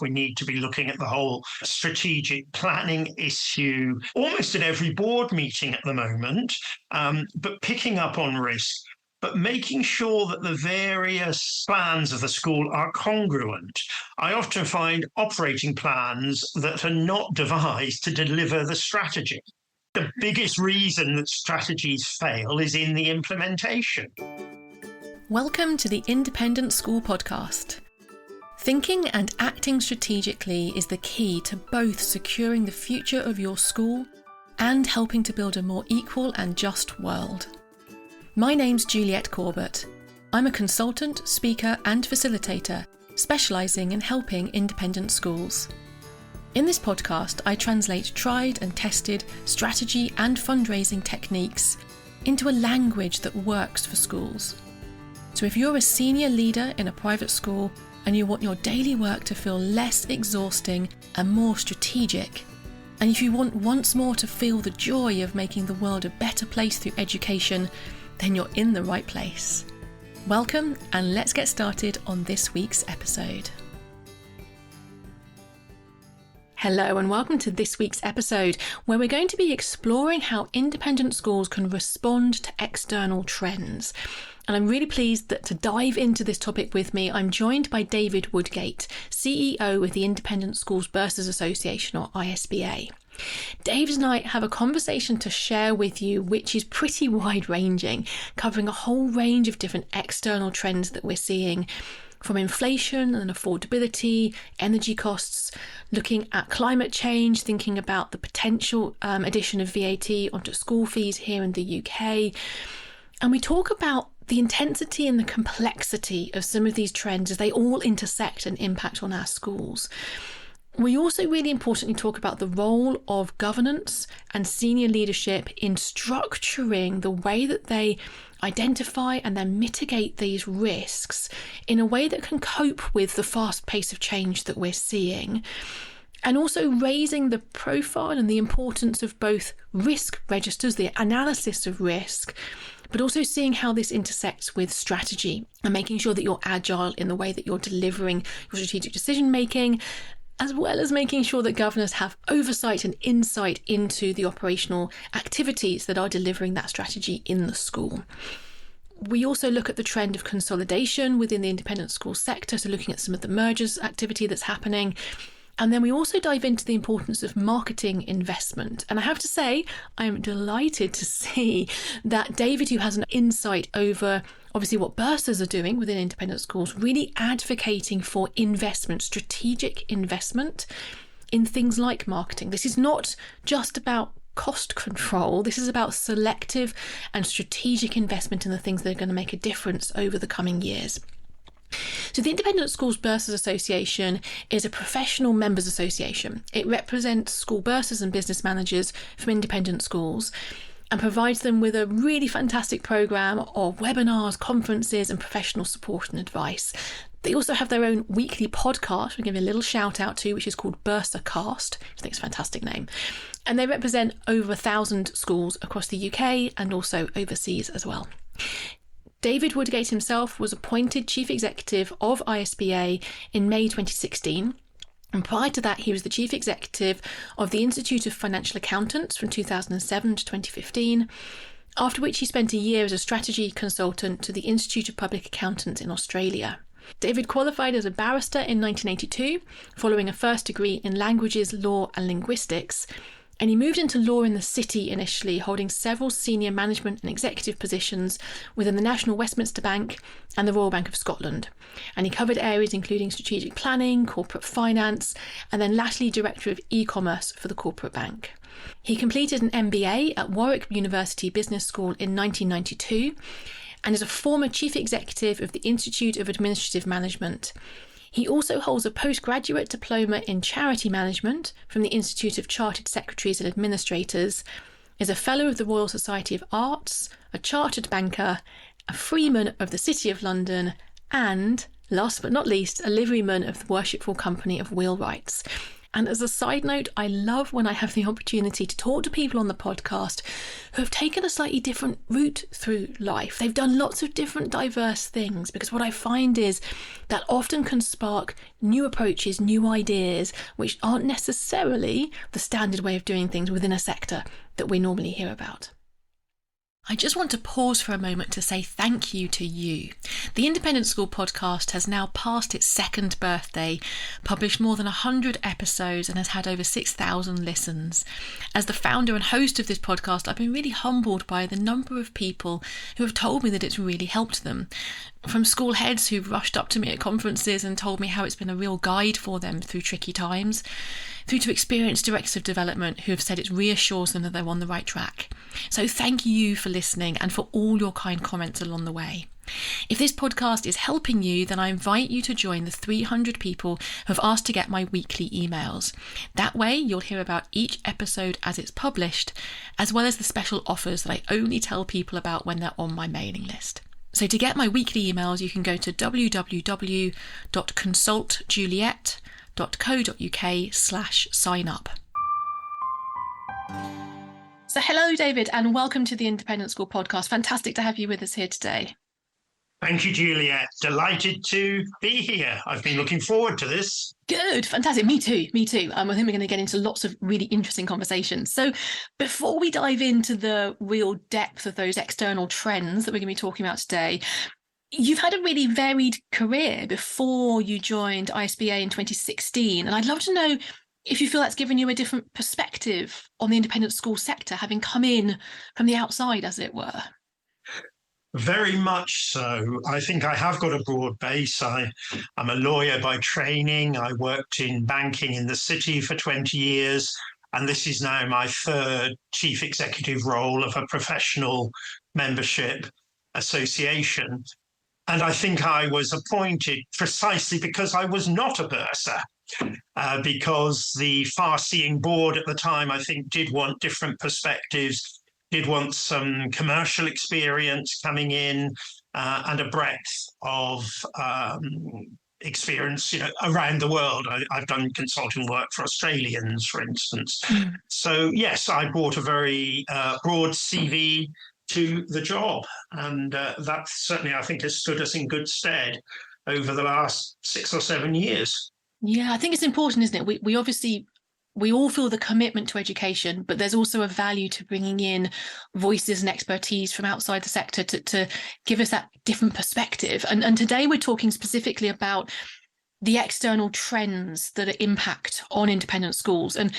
We need to be looking at the whole strategic planning issue almost at every board meeting at the moment, but picking up on risk, but making sure that the various plans of the school are congruent. I often find operating plans that are not devised to deliver the strategy. The biggest reason that strategies fail is in the implementation. Welcome to the Independent School Podcast. Thinking and acting strategically is the key to both securing the future of your school and helping to build a more equal and just world. My name's Juliette Corbett. I'm a consultant, speaker and facilitator, specialising in helping independent schools. In this podcast, I translate tried and tested strategy and fundraising techniques into a language that works for schools. So if you're a senior leader in a private school and you want your daily work to feel less exhausting and more strategic, and if you want once more to feel the joy of making the world a better place through education, then you're in the right place. Welcome, and let's get started on this week's episode. Hello and welcome to this week's episode, where we're going to be exploring how independent schools can respond to external trends. And I'm really pleased that to dive into this topic with me, I'm joined by David Woodgate, CEO of the Independent Schools Bursars Association, or ISBA. David and I have a conversation to share with you which is pretty wide-ranging, covering a whole range of different external trends that we're seeing, from inflation and affordability, energy costs, looking at climate change, thinking about the potential addition of VAT onto school fees here in the UK. And we talk about the intensity and the complexity of some of these trends as they all intersect and impact on our schools. We also really importantly talk about the role of governance and senior leadership in structuring the way that they identify and then mitigate these risks in a way that can cope with the fast pace of change that we're seeing. And also raising the profile and the importance of both risk registers, the analysis of risk, but also seeing how this intersects with strategy and making sure that you're agile in the way that you're delivering your strategic decision making, as well as making sure that governors have oversight and insight into the operational activities that are delivering that strategy in the school. We also look at the trend of consolidation within the independent school sector, so looking at some of the mergers activity that's happening. And then we also dive into the importance of marketing investment. And I have to say, I'm delighted to see that David, who has an insight over obviously what bursars are doing within independent schools, really advocating for investment, strategic investment in things like marketing. This is not just about cost control. This is about selective and strategic investment in the things that are going to make a difference over the coming years. So the Independent Schools Bursars Association is a professional members association. It represents school bursars and business managers from independent schools and provides them with a really fantastic programme of webinars, conferences and professional support and advice. They also have their own weekly podcast, we'll give you a little shout out to, which is called Bursarcast, which I think is a fantastic name. And they represent over 1,000 schools across the UK and also overseas as well. David Woodgate himself was appointed Chief Executive of ISBA in May 2016. And prior to that, he was the Chief Executive of the Institute of Financial Accountants from 2007 to 2015, after which he spent a year as a strategy consultant to the Institute of Public Accountants in Australia. David qualified as a barrister in 1982, following a first degree in languages, law and linguistics, and he moved into law in the city initially, holding several senior management and executive positions within the National Westminster Bank and the Royal Bank of Scotland. And he covered areas including strategic planning, corporate finance, and then latterly Director of E-commerce for the corporate bank. He completed an MBA at Warwick University Business School in 1992 and is a former Chief Executive of the Institute of Administrative Management. He also holds a postgraduate diploma in charity management from the Institute of Chartered Secretaries and Administrators, is a Fellow of the Royal Society of Arts, a chartered banker, a Freeman of the City of London, and, last but not least, a liveryman of the Worshipful Company of Wheelwrights. And as a side note, I love when I have the opportunity to talk to people on the podcast who have taken a slightly different route through life. They've done lots of different diverse things, because what I find is that often can spark new approaches, new ideas, which aren't necessarily the standard way of doing things within a sector that we normally hear about. I just want to pause for a moment to say thank you to you. The Independent School Podcast has now passed its second birthday, published more than 100 episodes, and has had over 6,000 listens. As the founder and host of this podcast, I've been really humbled by the number of people who have told me that it's really helped them. From school heads who've rushed up to me at conferences and told me how it's been a real guide for them through tricky times, through to experienced directors of development who have said it reassures them that they're on the right track. So thank you for listening and for all your kind comments along the way. If this podcast is helping you, then I invite you to join the 300 people who have asked to get my weekly emails. That way you'll hear about each episode as it's published, as well as the special offers that I only tell people about when they're on my mailing list. So to get my weekly emails, you can go to www.consultjuliet.co.uk/sign up. So hello, David, and welcome to the Independent School Podcast. Fantastic to have you with us here today. Thank you, Juliet. Delighted to be here. I've been looking forward to this. Good, fantastic. Me too. I think we're going to get into lots of really interesting conversations. So before we dive into the real depth of those external trends that we're going to be talking about today, you've had a really varied career before you joined ISBA in 2016. And I'd love to know if you feel that's given you a different perspective on the independent school sector, having come in from the outside, as it were. Very much so. I think I have got a broad base. I'm a lawyer by training. I worked in banking in the city for 20 years, and this is now my third chief executive role of a professional membership association. And I think I was appointed precisely because I was not a bursar, because the far-seeing board at the time, I think, did want different perspectives, did want some commercial experience coming in, and a breadth of experience, around the world. I've done consulting work for Australians, for instance. So yes, I brought a very broad CV to the job, and that certainly, I think, has stood us in good stead over the last 6 or 7 years. Yeah, I think it's important, isn't it? We obviously, we all feel the commitment to education, but there's also a value to bringing in voices and expertise from outside the sector to give us that different perspective. And today we're talking specifically about the external trends that impact on independent schools. And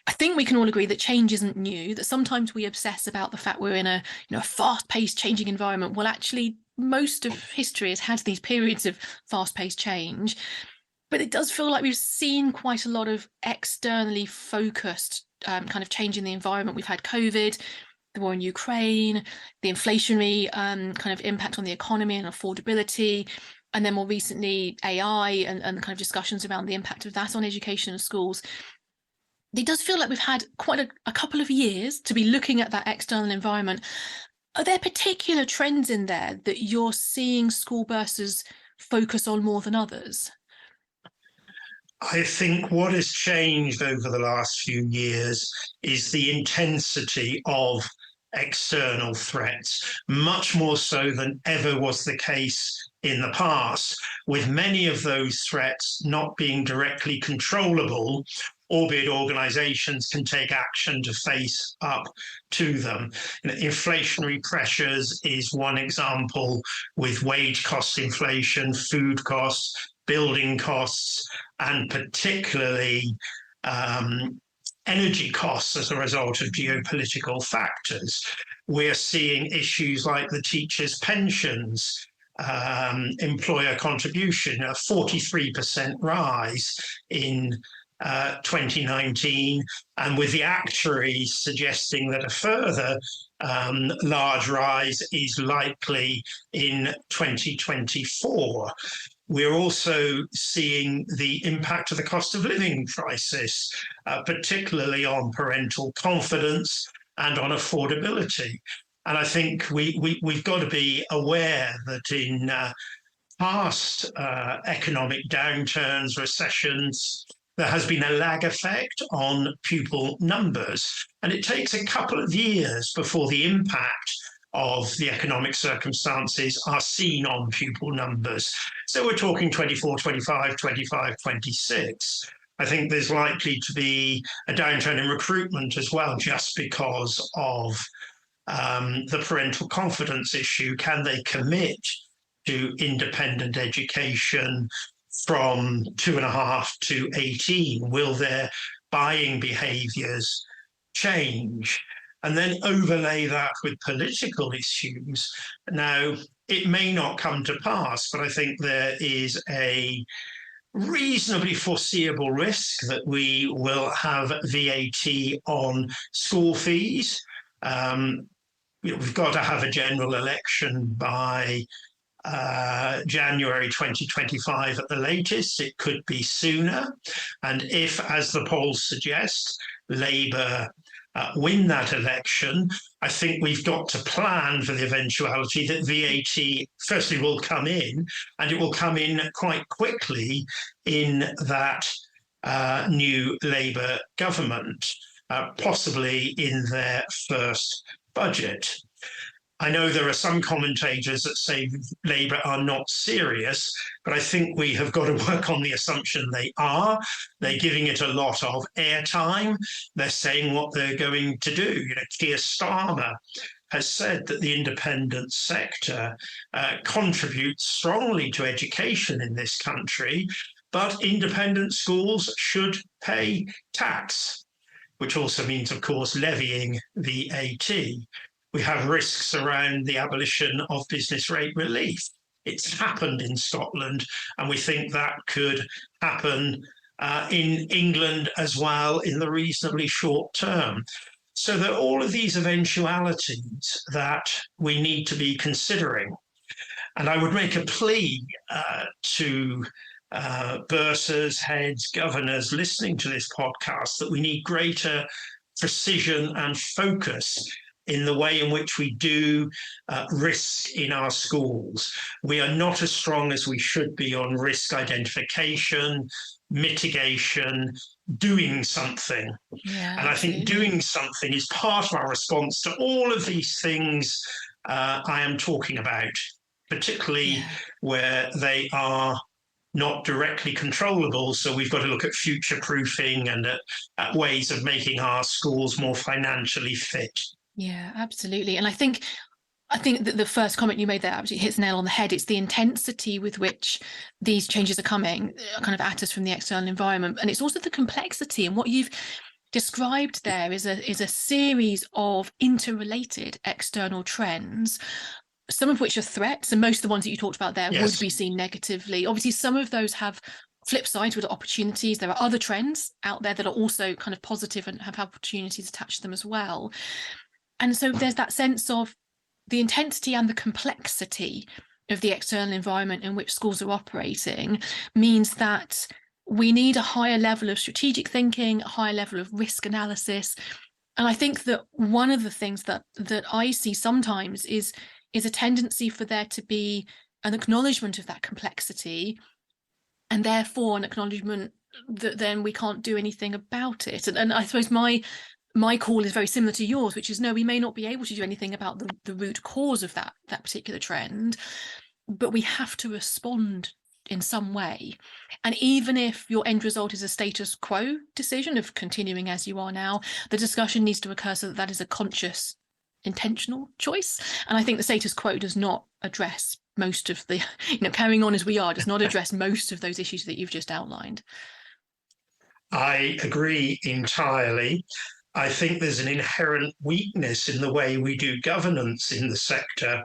I think we can all agree that change isn't new, that sometimes we obsess about the fact we're in a fast-paced changing environment. Well, actually, most of history has had these periods of fast-paced change. But it does feel like we've seen quite a lot of externally focused kind of change in the environment. We've had COVID, the war in Ukraine, the inflationary kind of impact on the economy and affordability, and then more recently AI and kind of discussions around the impact of that on education and schools. It does feel like we've had quite a couple of years to be looking at that external environment. Are there particular trends in there that you're seeing school bursars focus on more than others? I think what has changed over the last few years is the intensity of external threats, much more so than ever was the case in the past, with many of those threats not being directly controllable, albeit organizations can take action to face up to them. Inflationary pressures is one example, with wage cost inflation, food costs, building costs, and particularly energy costs as a result of geopolitical factors. We're seeing issues like the teachers' pensions, employer contribution, a 43% rise in 2019, and with the actuaries suggesting that a further large rise is likely in 2024. We're also seeing the impact of the cost of living crisis, particularly on parental confidence and on affordability. And I think we've got to be aware that in past economic downturns, recessions, there has been a lag effect on pupil numbers, and it takes a couple of years before the impact of the economic circumstances are seen on pupil numbers. So we're talking 24, 25, 25, 26. I think there's likely to be a downturn in recruitment as well, just because of the parental confidence issue. Can they commit to independent education from 2.5 to 18? Will their buying behaviours change? And then overlay that with political issues. Now, it may not come to pass, but I think there is a reasonably foreseeable risk that we will have VAT on school fees. We've got to have a general election by January 2025 at the latest. It could be sooner. And if, as the polls suggest, Labour win that election, I think we've got to plan for the eventuality that VAT firstly will come in, and it will come in quite quickly in that new Labour government, possibly in their first budget. I know there are some commentators that say Labour are not serious, but I think we have got to work on the assumption they are. They're giving it a lot of airtime. They're saying what they're going to do. Keir Starmer has said that the independent sector contributes strongly to education in this country, but independent schools should pay tax, which also means, of course, levying VAT. We have risks around the abolition of business rate relief. It's happened in Scotland, and we think that could happen in England as well in the reasonably short term. So there are all of these eventualities that we need to be considering. And I would make a plea to bursars, heads, governors listening to this podcast that we need greater precision and focus in the way in which we do risk in our schools. We are not as strong as we should be on risk identification, mitigation, doing something. Yeah, and I think doing something is part of our response to all of these things I am talking about, particularly where they are not directly controllable. So we've got to look at future proofing and at ways of making our schools more financially fit. Yeah, absolutely. And I think that the first comment you made there absolutely hits the nail on the head. It's the intensity with which these changes are coming kind of at us from the external environment. And it's also the complexity. And what you've described there is a series of interrelated external trends, some of which are threats. And most of the ones that you talked about there would be seen negatively. Obviously, some of those have flip sides with opportunities. There are other trends out there that are also kind of positive and have opportunities attached to them as well. And so there's that sense of the intensity and the complexity of the external environment in which schools are operating means that we need a higher level of strategic thinking, a higher level of risk analysis. And I think that one of the things that I see sometimes is a tendency for there to be an acknowledgement of that complexity, and therefore an acknowledgement that then we can't do anything about it. And I suppose my call is very similar to yours, which is no, we may not be able to do anything about the root cause of that particular trend, but we have to respond in some way. And even if your end result is a status quo decision of continuing as you are now, the discussion needs to occur so that is a conscious, intentional choice. And I think the status quo does not address most of the, carrying on as we are, does not address most of those issues that you've just outlined. I agree entirely. I think there's an inherent weakness in the way we do governance in the sector,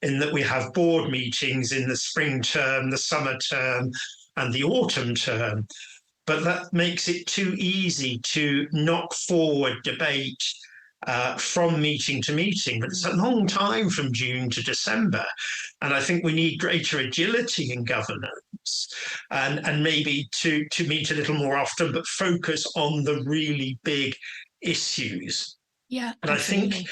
in that we have board meetings in the spring term, the summer term, and the autumn term. But that makes it too easy to knock forward debate from meeting to meeting. But it's a long time from June to December. And I think we need greater agility in governance and maybe to meet a little more often, but focus on the really big issues. Yeah, and absolutely. I think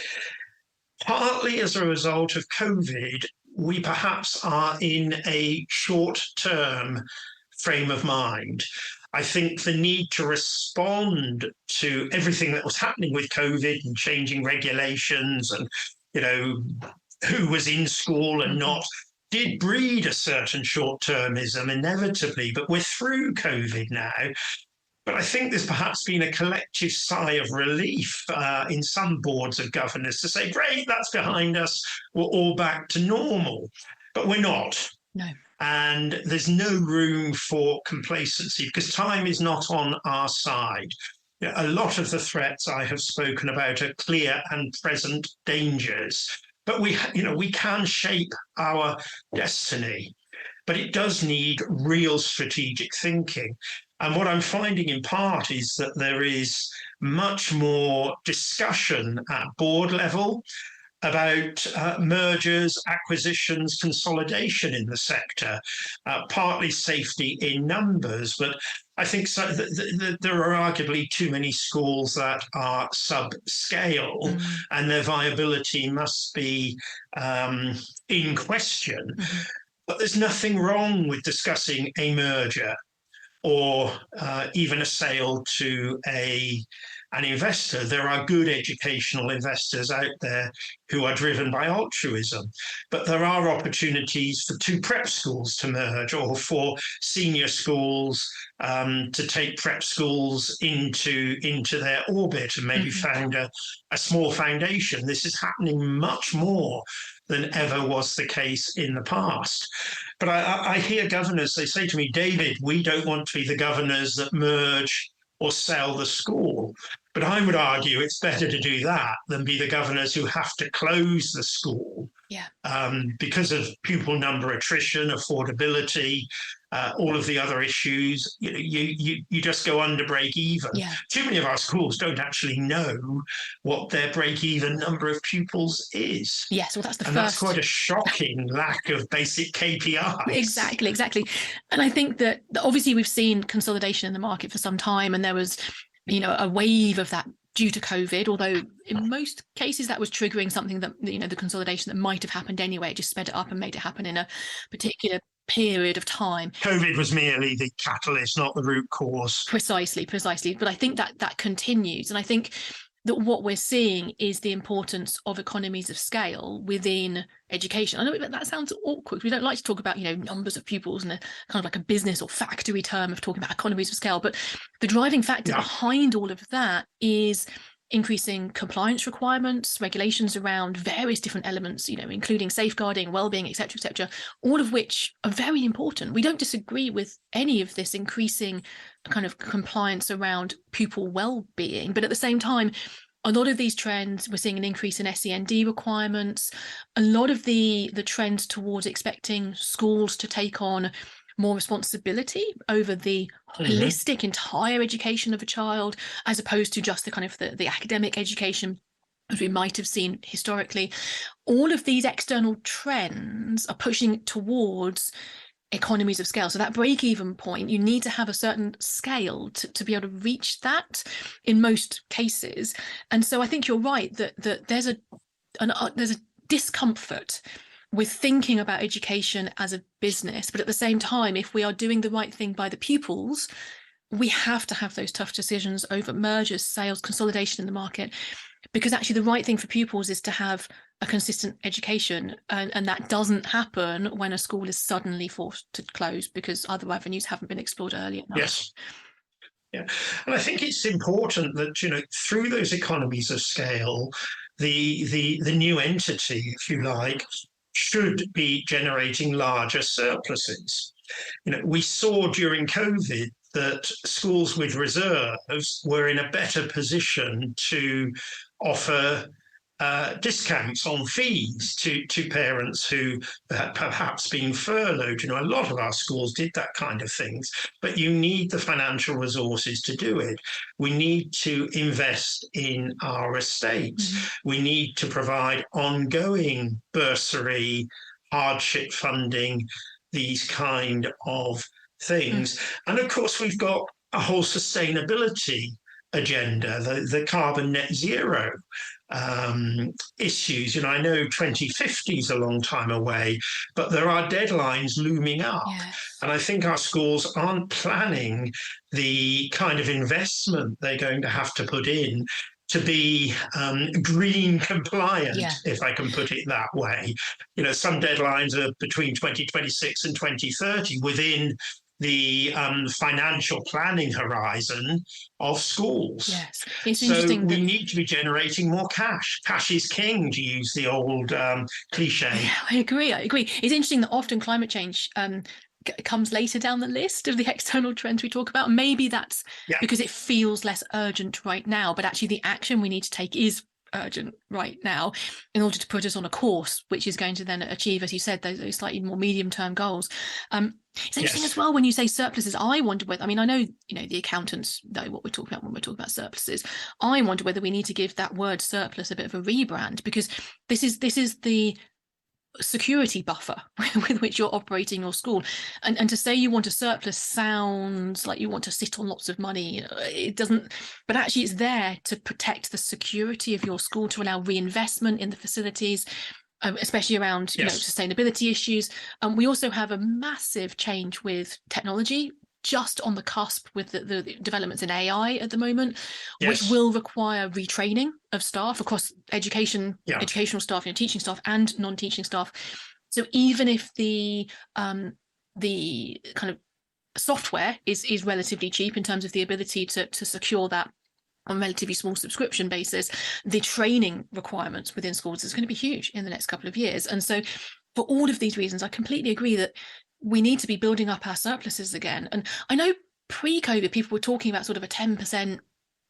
partly as a result of COVID, we perhaps are in a short-term frame of mind. I think the need to respond to everything that was happening with COVID and changing regulations and, who was in school and not, did breed a certain short-termism inevitably, but we're through COVID now. But I think there's perhaps been a collective sigh of relief in some boards of governors to say, great, that's behind us, we're all back to normal. But we're not. No. And there's no room for complacency because time is not on our side. A lot of the threats I have spoken about are clear and present dangers. But we can shape our destiny, but it does need real strategic thinking. And what I'm finding in part is that there is much more discussion at board level about mergers, acquisitions, consolidation in the sector, partly safety in numbers, but I think there are arguably too many schools that are subscale and their viability must be in question. But there's nothing wrong with discussing a merger or even a sale to an investor. There are good educational investors out there who are driven by altruism, but there are opportunities for two prep schools to merge or for senior schools to take prep schools into their orbit and maybe found a small foundation. This is happening much more than ever was the case in the past. But I hear governors, they say to me, David, we don't want to be the governors that merge or sell the school. But I would argue it's better to do that than be the governors who have to close the school because of pupil number attrition, affordability, all of the other issues. You just go under break even. Yeah. Too many of our schools don't actually know what their break even number of pupils is. Yes, well, that's the and first. That's quite a shocking lack of basic KPIs. Exactly. And I think that obviously we've seen consolidation in the market for some time, and there was a wave of that due to COVID, although in most cases that was triggering something that, the consolidation that might have happened anyway. It just sped it up and made it happen in a particular period of time. COVID was merely the catalyst, not the root cause. Precisely. But I think that continues. And I think that what we're seeing is the importance of economies of scale within education. I know that sounds awkward. We don't like to talk about, numbers of pupils and a kind of like a business or factory term of talking about economies of scale. But the driving factor behind all of that is increasing compliance requirements, regulations around various different elements, including safeguarding, well-being, et cetera, all of which are very important. We don't disagree with any of this increasing kind of compliance around pupil well-being, but at the same time, a lot of these trends, we're seeing an increase in SEND requirements, a lot of the trends towards expecting schools to take on more responsibility over the holistic entire education of a child, as opposed to just the kind of the academic education as we might have seen historically. All of these external trends are pushing towards economies of scale. So that break-even point, you need to have a certain scale to be able to reach that in most cases. And so I think you're right that there's a discomfort with thinking about education as a business, but at the same time, if we are doing the right thing by the pupils, we have to have those tough decisions over mergers, sales, consolidation in the market, because actually the right thing for pupils is to have a consistent education, and that doesn't happen when a school is suddenly forced to close because other avenues haven't been explored earlier enough. Yes. Yeah, and I think it's important that through those economies of scale, the new entity, if you like, should be generating larger surpluses. We saw during COVID that schools with reserves were in a better position to offer discounts on fees to parents who had perhaps been furloughed. A lot of our schools did that kind of things, but you need the financial resources to do it. We need to invest in our estates. We need to provide ongoing bursary, hardship funding, these kind of things. And of course, we've got a whole sustainability agenda, the carbon net zero issues. I know 2050 is a long time away, but there are deadlines looming up. Yes. And I think our schools aren't planning the kind of investment they're going to have to put in to be green compliant, if I can put it that way. Some deadlines are between 2026 and 2030 within the financial planning horizon of schools. Yes, it's so interesting. We need to be generating more cash. Cash is king, to use the old cliche. Yeah, I agree. It's interesting that often climate change comes later down the list of the external trends we talk about. Maybe that's because it feels less urgent right now, but actually the action we need to take is urgent right now in order to put us on a course which is going to then achieve, as you said, those slightly more medium-term goals. It's interesting as well when you say surpluses. I wonder whether, I know the accountants know what we're talking about when we're talking about surpluses. I wonder whether we need to give that word surplus a bit of a rebrand, because this is the security buffer with which you're operating your school, and to say you want a surplus sounds like you want to sit on lots of money. It doesn't, but actually it's there to protect the security of your school, to allow reinvestment in the facilities, especially around sustainability issues. We also have a massive change with technology, just on the cusp with the developments in AI at the moment, which will require retraining of staff across educational staff, teaching staff and non-teaching staff. So even if the kind of software is relatively cheap in terms of the ability to secure that on a relatively small subscription basis, the training requirements within schools is going to be huge in the next couple of years. And so for all of these reasons, I completely agree that we need to be building up our surpluses again. And I know pre-COVID, people were talking about sort of a 10%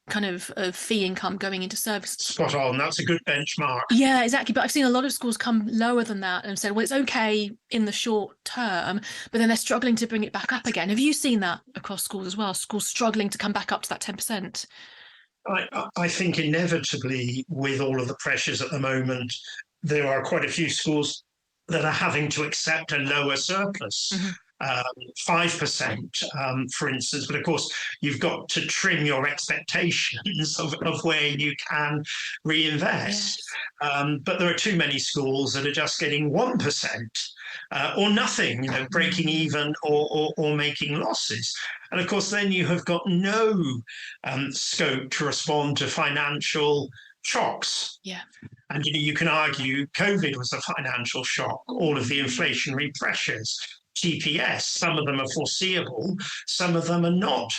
kind of fee income going into service. Spot on. That's a good benchmark. Yeah, exactly. But I've seen a lot of schools come lower than that and said, well, it's okay in the short term, but then they're struggling to bring it back up again. Have you seen that across schools as well? Schools struggling to come back up to that 10%? I think inevitably, with all of the pressures at the moment, there are quite a few schools that are having to accept a lower surplus, 5%, for instance. But of course, you've got to trim your expectations of where you can reinvest. But there are too many schools that are just getting 1% or nothing, breaking even or making losses. And of course, then you have got no scope to respond to financial shocks. And you can argue COVID was a financial shock, all of the inflationary pressures, TPS, some of them are foreseeable, some of them are not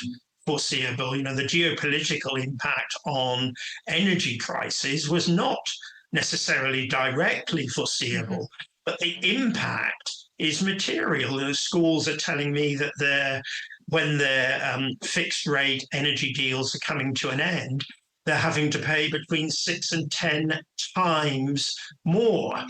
foreseeable. The geopolitical impact on energy prices was not necessarily directly foreseeable, but the impact is material. Schools are telling me that when their fixed rate energy deals are coming to an end, they're having to pay between 6 and 10 times more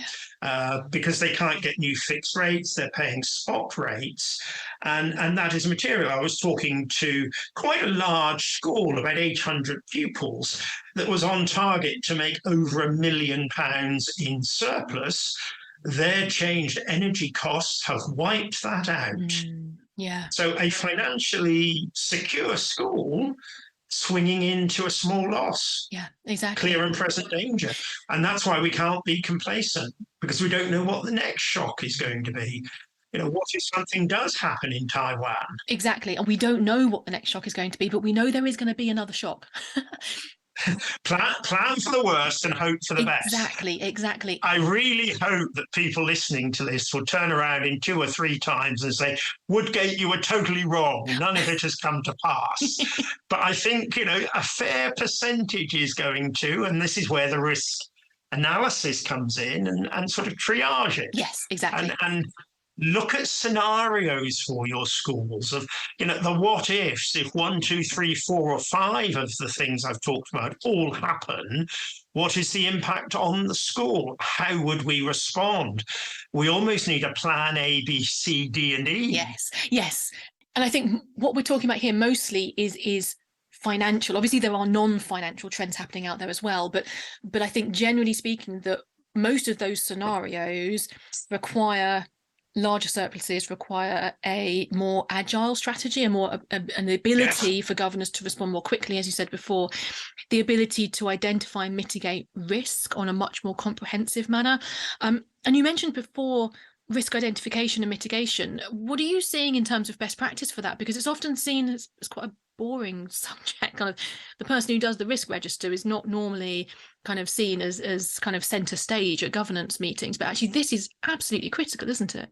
because they can't get new fixed rates. They're paying spot rates, and that is material. I was talking to quite a large school, about 800 pupils, that was on target to make over £1 million in surplus. Their changed energy costs have wiped that out. So a financially secure school swinging into a small loss. Clear and present danger. And that's why we can't be complacent, because we don't know what the next shock is going to be. What if something does happen in Taiwan? Exactly. And we don't know what the next shock is going to be, but we know there is going to be another shock. Plan for the worst and hope for the best. Exactly. I really hope that people listening to this will turn around in 2 or 3 times and say, Woodgate, you were totally wrong. None of it has come to pass. But I think, a fair percentage is going to, and this is where the risk analysis comes in and sort of triage it. Yes, exactly. And look at scenarios for your schools of, the what ifs. If 1, 2, 3, 4, or 5 of the things I've talked about all happen, what is the impact on the school? How would we respond? We almost need a plan A, B, C, D, and E. Yes. And I think what we're talking about here mostly is financial. Obviously, there are non-financial trends happening out there as well. But I think generally speaking, that most of those scenarios require larger surpluses require a more agile strategy, an ability for governors to respond more quickly, as you said before, the ability to identify and mitigate risk on a much more comprehensive manner. And you mentioned before risk identification and mitigation. What are you seeing in terms of best practice for that? Because it's often seen as quite a boring subject. Kind of the person who does the risk register is not normally kind of seen as kind of center stage at governance meetings, but actually this is absolutely critical, isn't it?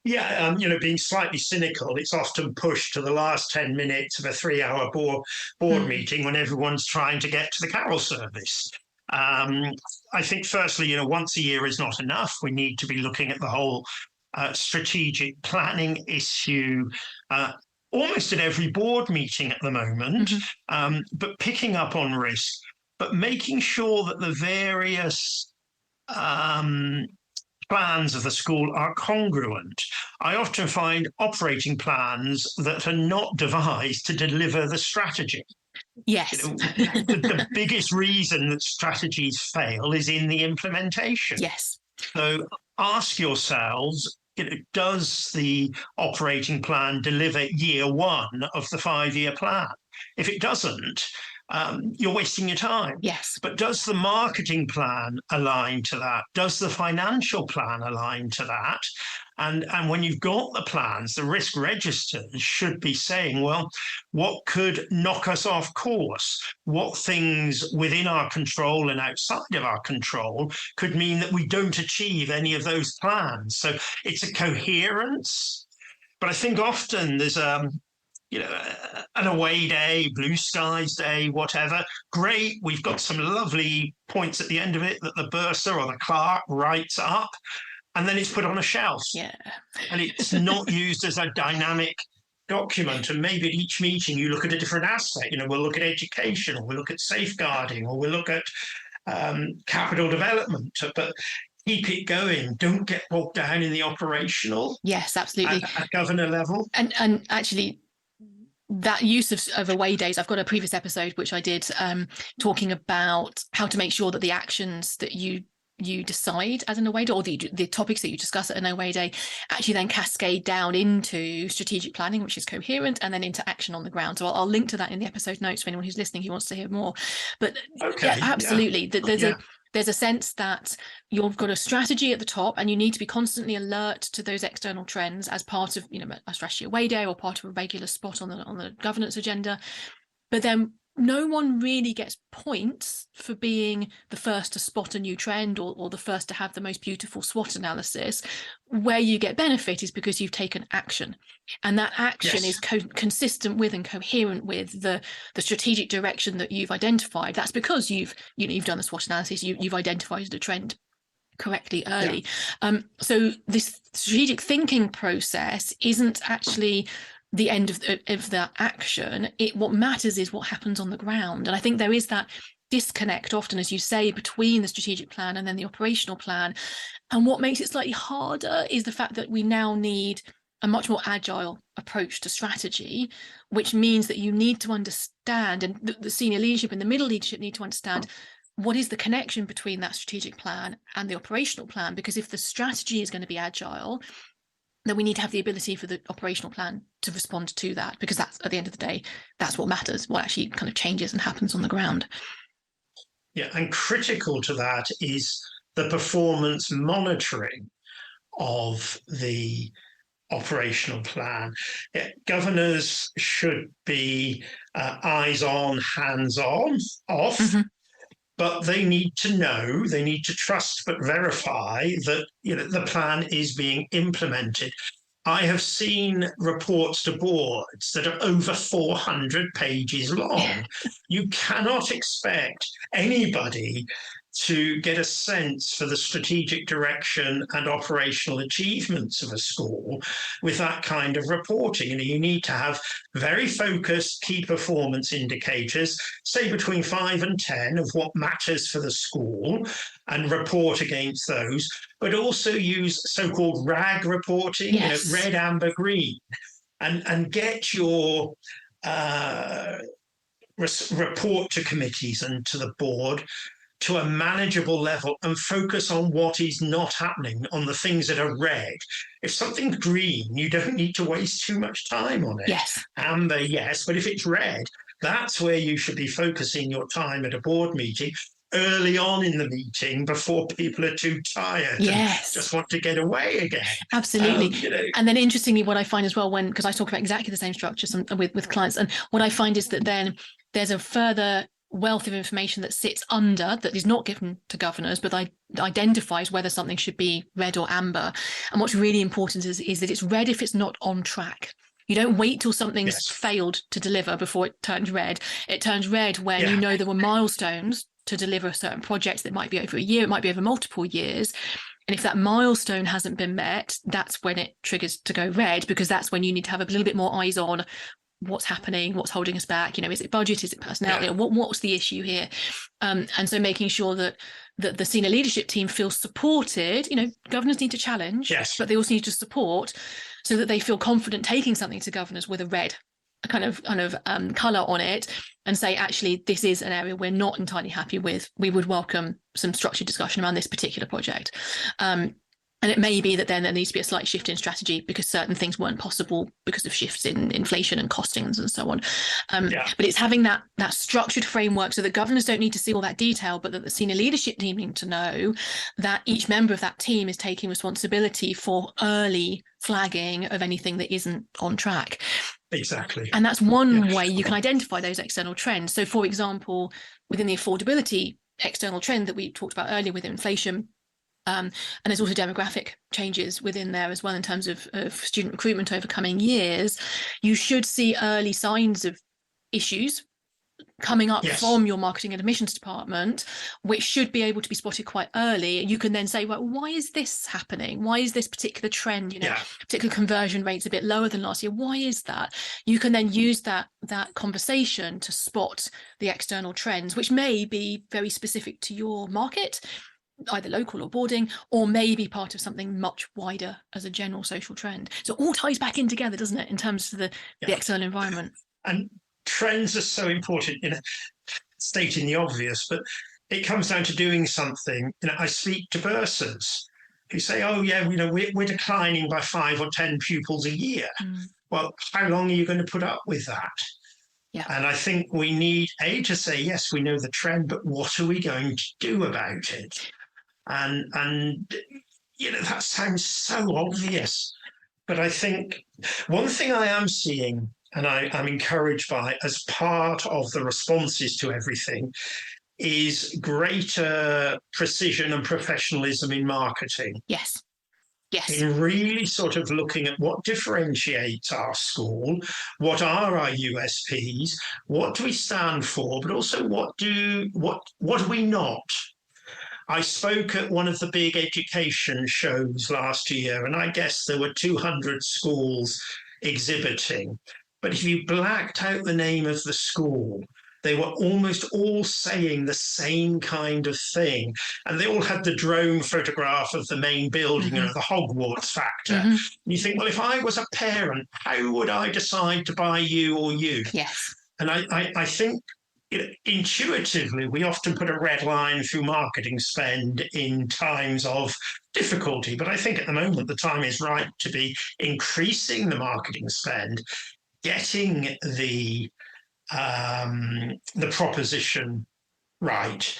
Yeah, being slightly cynical, it's often pushed to the last 10 minutes of a 3-hour board meeting when everyone's trying to get to the carol service. I think, firstly, once a year is not enough. We need to be looking at the whole strategic planning issue almost at every board meeting at the moment, but picking up on risk, but making sure that the various plans of the school are congruent. I often find operating plans that are not devised to deliver the strategy. Yes. The biggest reason that strategies fail is in the implementation. Yes. So ask yourselves, does the operating plan deliver year one of the 5-year plan? If it doesn't, you're wasting your time. Yes. But does the marketing plan align to that? Does the financial plan align to that? And when you've got the plans, the risk registers should be saying, well, what could knock us off course? What things within our control and outside of our control could mean that we don't achieve any of those plans? So it's a coherence. But I think often there's an away day, blue skies day, whatever. Great, we've got some lovely points at the end of it that the bursar or the clerk writes up, and then it's put on a shelf. Yeah. And it's not used as a dynamic document. And maybe at each meeting you look at a different aspect. We'll look at education, or we'll look at safeguarding, or we'll look at capital development. But keep it going. Don't get bogged down in the operational. Yes, absolutely. At governor level. And actually, that use of away days, I've got a previous episode which I did talking about how to make sure that the actions that you decide as an away day, or the topics that you discuss at an away day, actually then cascade down into strategic planning, which is coherent, and then into action on the ground. So I'll link to that in the episode notes for anyone who's listening who wants to hear more. But yeah, absolutely, there's a sense that you've got a strategy at the top, and you need to be constantly alert to those external trends as part of a strategy away day or part of a regular spot on the governance agenda. But then no one really gets points for being the first to spot a new trend or the first to have the most beautiful SWOT analysis. Where you get benefit is because you've taken action, and that action is consistent with and coherent with the strategic direction that you've identified. That's because you've done the SWOT analysis, you've identified the trend correctly early. So this strategic thinking process isn't actually the end of the action. What matters is what happens on the ground. And I think there is that disconnect often, as you say, between the strategic plan and then the operational plan. And what makes it slightly harder is the fact that we now need a much more agile approach to strategy, which means that you need to understand, and the senior leadership and the middle leadership need to understand, what is the connection between that strategic plan and the operational plan? Because if the strategy is going to be agile, then we need to have the ability for the operational plan to respond to that, because that's, at the end of the day, that's what matters, what actually kind of changes and happens on the ground. Yeah, and critical to that is the performance monitoring of the operational plan. Governors should be eyes on, hands on, off. But they need to know, they need to trust but verify that the plan is being implemented. I have seen reports to boards that are over 400 pages long. You cannot expect anybody to get a sense for the strategic direction and operational achievements of a school with that kind of reporting. You need to have very focused key performance indicators, say between 5 and 10, of what matters for the school, and report against those, but also use so-called RAG reporting, red, amber, green, and get your report to committees and to the board to a manageable level and focus on what is not happening, on the things that are red. If something's green, you don't need to waste too much time on it. Yes. Amber, yes, but if it's red, that's where you should be focusing your time at a board meeting, early on in the meeting, before people are too tired and just want to get away again. Absolutely. And then interestingly, what I find as well, because I talk about exactly the same structure with clients, and what I find is that then there's a further wealth of information that sits under, that is not given to governors, but identifies whether something should be red or amber. And what's really important is that it's red if it's not on track. You don't wait till something's failed to deliver before it turns red. It turns red when you know there were milestones to deliver a certain project that might be over a year, it might be over multiple years. And if that milestone hasn't been met, that's when it triggers to go red, because that's when you need to have a little bit more eyes on what's happening, what's holding us back. Is it budget? Is it personnel? What's the issue here? And so making sure that the senior leadership team feels supported. Governors need to challenge, but they also need to support, so that they feel confident taking something to governors with a red kind of colour on it, and say, actually, this is an area we're not entirely happy with. We would welcome some structured discussion around this particular project. And it may be that then there needs to be a slight shift in strategy because certain things weren't possible because of shifts in inflation and costings and so on. But it's having that structured framework so that governors don't need to see all that detail, but that the senior leadership team need to know that each member of that team is taking responsibility for early flagging of anything that isn't on track. Exactly. And that's one way you can identify those external trends. So, for example, within the affordability external trend that we talked about earlier with inflation, and there's also demographic changes within there as well in terms of student recruitment over coming years, you should see early signs of issues coming up from your marketing and admissions department, which should be able to be spotted quite early. You can then say, well, why is this happening? Why is this particular trend, particular conversion rates a bit lower than last year? Why is that? You can then use that conversation to spot the external trends, which may be very specific to your market, either local or boarding, or maybe part of something much wider as a general social trend. So it all ties back in together, doesn't it, in terms of the external environment? And trends are so important, stating the obvious, but it comes down to doing something. I speak to bursars who say, oh yeah, we're declining by 5 or 10 pupils a year. Well, how long are you going to put up with that? And I think we need to say, yes, we know the trend, but what are we going to do about it? And that sounds so obvious, but I think one thing I am seeing, and I'm encouraged by as part of the responses to everything, is greater precision and professionalism in marketing. Yes. In really sort of looking at what differentiates our school, what are our USPs, what do we stand for, but also what are we not? I spoke at one of the big education shows last year, and I guess there were 200 schools exhibiting. But if you blacked out the name of the school, they were almost all saying the same kind of thing. And they all had the drone photograph of the main building, the Hogwarts factor. And you think, well, if I was a parent, how would I decide to buy you or you? Yes. And I think intuitively, we often put a red line through marketing spend in times of difficulty. But I think at the moment, the time is right to be increasing the marketing spend, getting the proposition right.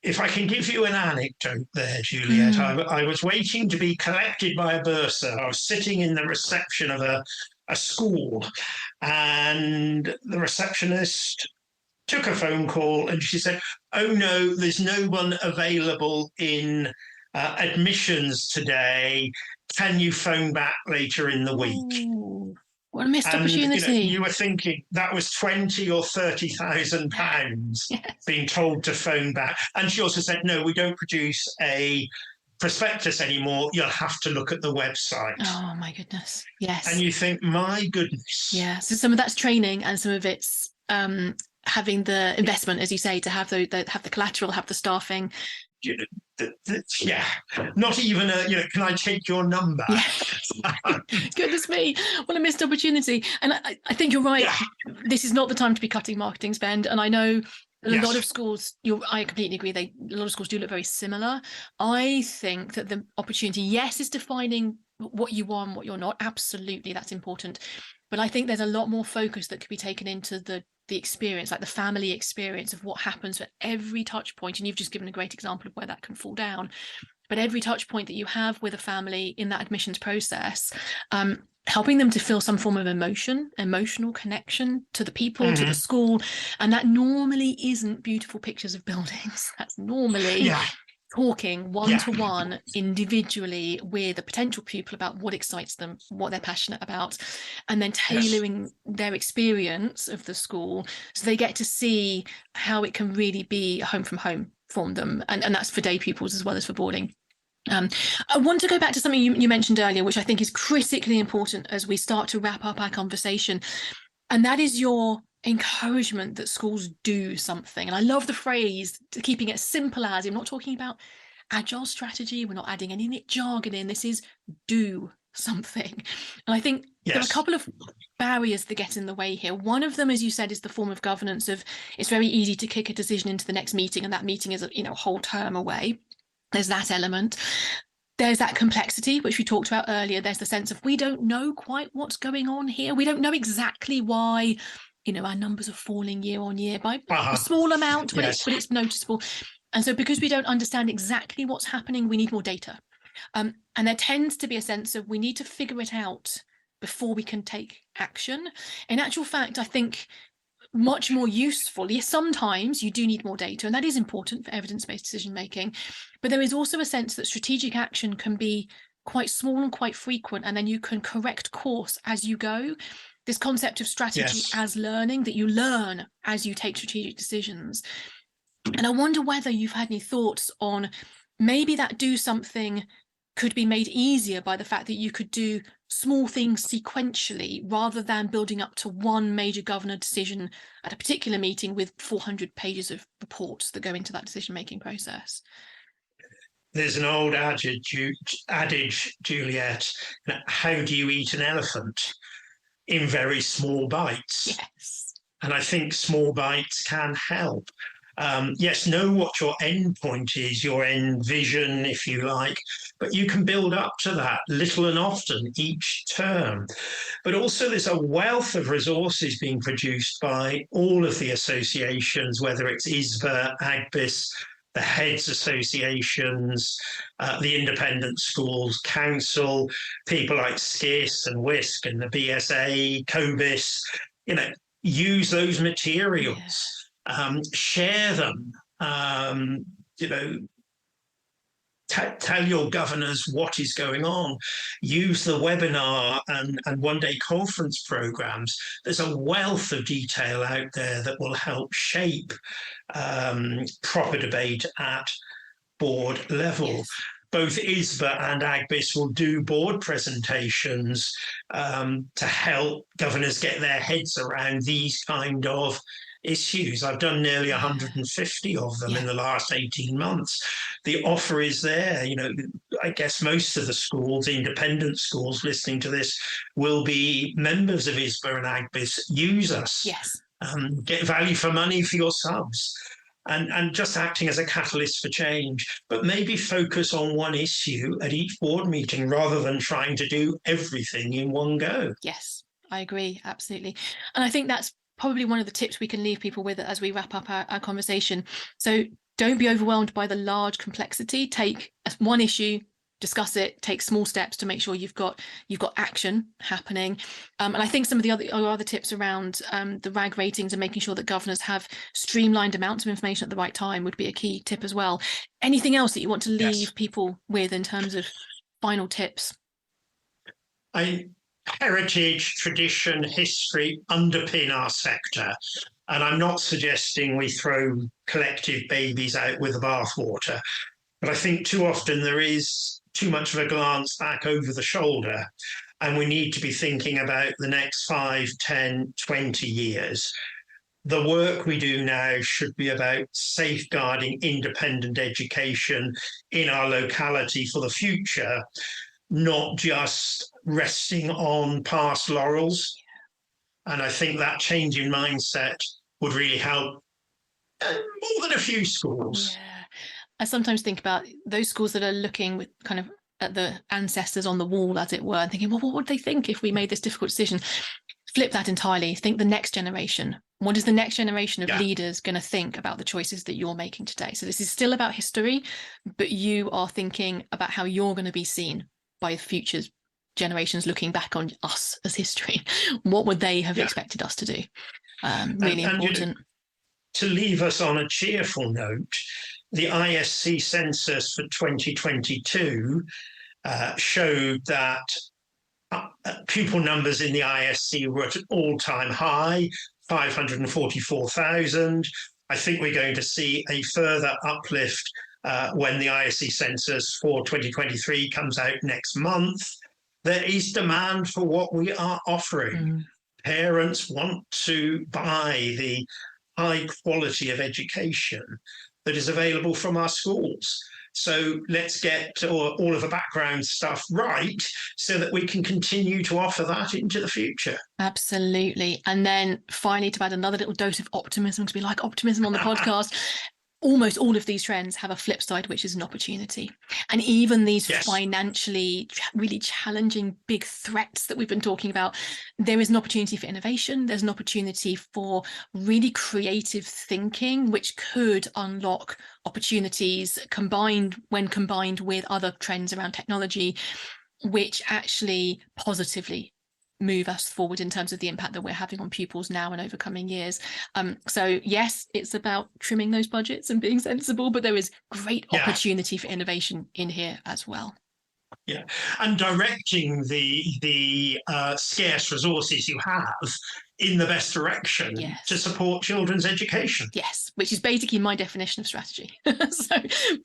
If I can give you an anecdote there, Juliet, I was waiting to be collected by a bursar. I was sitting in the reception of a school, and the receptionist took a phone call and she said, oh no, there's no one available in admissions today. Can you phone back later in the week? Ooh. What a missed opportunity. You were thinking that was £20,000 or £30,000 being told to phone back. And she also said, no, we don't produce a prospectus anymore. You'll have to look at the website. Oh, my goodness. Yes. And you think, my goodness. Yeah. So some of that's training and some of it's having the investment, as you say, to have the collateral, have the staffing. Not even can I take your number? Goodness me, what a missed opportunity. And I think you're right. This is not the time to be cutting marketing spend, and I know A lot of schools, I completely agree, a lot of schools do look very similar. I think that the opportunity, yes, is defining what you are and what you're not. Absolutely, that's important. But I think there's a lot more focus that could be taken into the experience, like the family experience of what happens at every touch point. And you've just given a great example of where that can fall down. But every touch point that you have with a family in that admissions process, helping them to feel some form of emotional connection to the people, to the school. And that normally isn't beautiful pictures of buildings. That's normally talking one-to-one individually with a potential pupil about what excites them, what they're passionate about, and then tailoring their experience of the school so they get to see how it can really be a home from home for them. And that's for day pupils as well as for boarding. I want to go back to something you mentioned earlier, which I think is critically important as we start to wrap up our conversation. And that is your encouragement that schools do something. And I love the phrase, keeping it simple as, I'm not talking about agile strategy. We're not adding any jargon in. This is do something. And I think there are a couple of barriers that get in the way here. One of them, as you said, is the form of governance of it's very easy to kick a decision into the next meeting. And that meeting is a whole term away. There's that element. There's that complexity, which we talked about earlier. There's the sense of we don't know quite what's going on here. We don't know exactly why, our numbers are falling year on year by a small amount, but it's noticeable. And so because we don't understand exactly what's happening, we need more data. And there tends to be a sense of we need to figure it out before we can take action. In actual fact, I think much more useful. Yes, sometimes you do need more data, and that is important for evidence-based decision making. But there is also a sense that strategic action can be quite small and quite frequent, and then you can correct course as you go. This concept of strategy as learning, that you learn as you take strategic decisions. And I wonder whether you've had any thoughts on maybe that do something could be made easier by the fact that you could do small things sequentially rather than building up to one major governor decision at a particular meeting with 400 pages of reports that go into that decision-making process. There's an old adage, Juliet, how do you eat an elephant? In very small bites. Yes. And I think small bites can help. Yes, know what your end point is, your end vision, if you like, but you can build up to that little and often each term. But also there's a wealth of resources being produced by all of the associations, whether it's ISBA, AGBIS, the heads associations, the Independent Schools Council, people like SCIS and WISC and the BSA, COBIS, use those materials. Share them, tell your governors what is going on, use the webinar and one-day conference programs. There's a wealth of detail out there that will help shape proper debate at board level. Yes. Both ISBA and AGBIS will do board presentations to help governors get their heads around these kind of issues. I've done nearly 150 of them in the last 18 months. The offer is there. I guess most of the schools, independent schools listening to this, will be members of ISBA and AGBIS. Use us. Yes. Get value for money for your subs. And just acting as a catalyst for change, but maybe focus on one issue at each board meeting rather than trying to do everything in one go. Yes, I agree, absolutely. And I think that's probably one of the tips we can leave people with as we wrap up our conversation. So don't be overwhelmed by the large complexity. Take one issue, discuss it, take small steps to make sure you've got action happening. And I think some of the other tips around the RAG ratings and making sure that governors have streamlined amounts of information at the right time would be a key tip as well. Anything else that you want to leave people with in terms of final tips? Heritage, tradition, history underpin our sector. And I'm not suggesting we throw collective babies out with the bathwater, but I think too often there is too much of a glance back over the shoulder, and we need to be thinking about the next 5, 10, 20 years. The work we do now should be about safeguarding independent education in our locality for the future, not just resting on past laurels. And I think that change in mindset would really help More than a few schools. Yeah. I sometimes think about those schools that are looking with kind of at the ancestors on the wall, as it were, and thinking, well, what would they think if we made this difficult decision? Flip that entirely. Think the next generation. What is the next generation of leaders going to think about the choices that you're making today? So this is still about history, but you are thinking about how you're going to be seen by future generations looking back on us as history. What would they have expected us to do? Really important. To leave us on a cheerful note, the ISC census for 2022 showed that pupil numbers in the ISC were at an all-time high, 544,000. I think we're going to see a further uplift when the ISC census for 2023 comes out next month. There is demand for what we are offering. Parents want to buy the high quality of education that is available from our schools. So let's get all of the background stuff right so that we can continue to offer that into the future. Absolutely. And then finally, to add another little dose of optimism, because we like optimism on the podcast, almost all of these trends have a flip side, which is an opportunity. And even these financially really challenging big threats that we've been talking about, there is an opportunity for innovation. There's an opportunity for really creative thinking, which could unlock opportunities when combined with other trends around technology, which actually positively move us forward in terms of the impact that we're having on pupils now and over coming years. So yes, it's about trimming those budgets and being sensible, but there is great opportunity for innovation in here as well. Yeah, and directing the scarce resources you have in the best direction to support children's education. Yes, which is basically my definition of strategy. So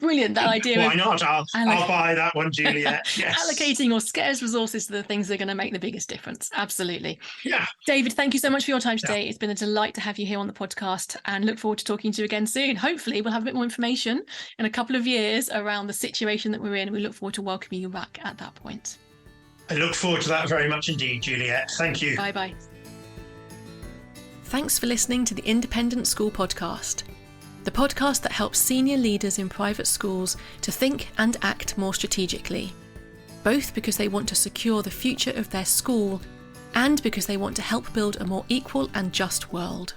brilliant, that idea. Why not? I'll buy that one, Juliet. Yes. Allocating your scarce resources to the things that are going to make the biggest difference. Absolutely. Yeah. David, thank you so much for your time today. It's been a delight to have you here on the podcast, and look forward to talking to you again soon. Hopefully we'll have a bit more information in a couple of years around the situation that we're in. We look forward to welcoming you back at that point. I look forward to that very much indeed, Juliet. Thank you. Bye-bye. Thanks for listening to the Independent School Podcast, the podcast that helps senior leaders in private schools to think and act more strategically, both because they want to secure the future of their school and because they want to help build a more equal and just world.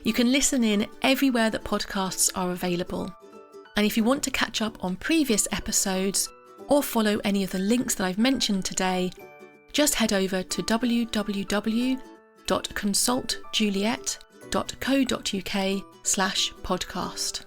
You can listen in everywhere that podcasts are available. And if you want to catch up on previous episodes or follow any of the links that I've mentioned today, just head over to www.consultjuliet.co.uk/podcast.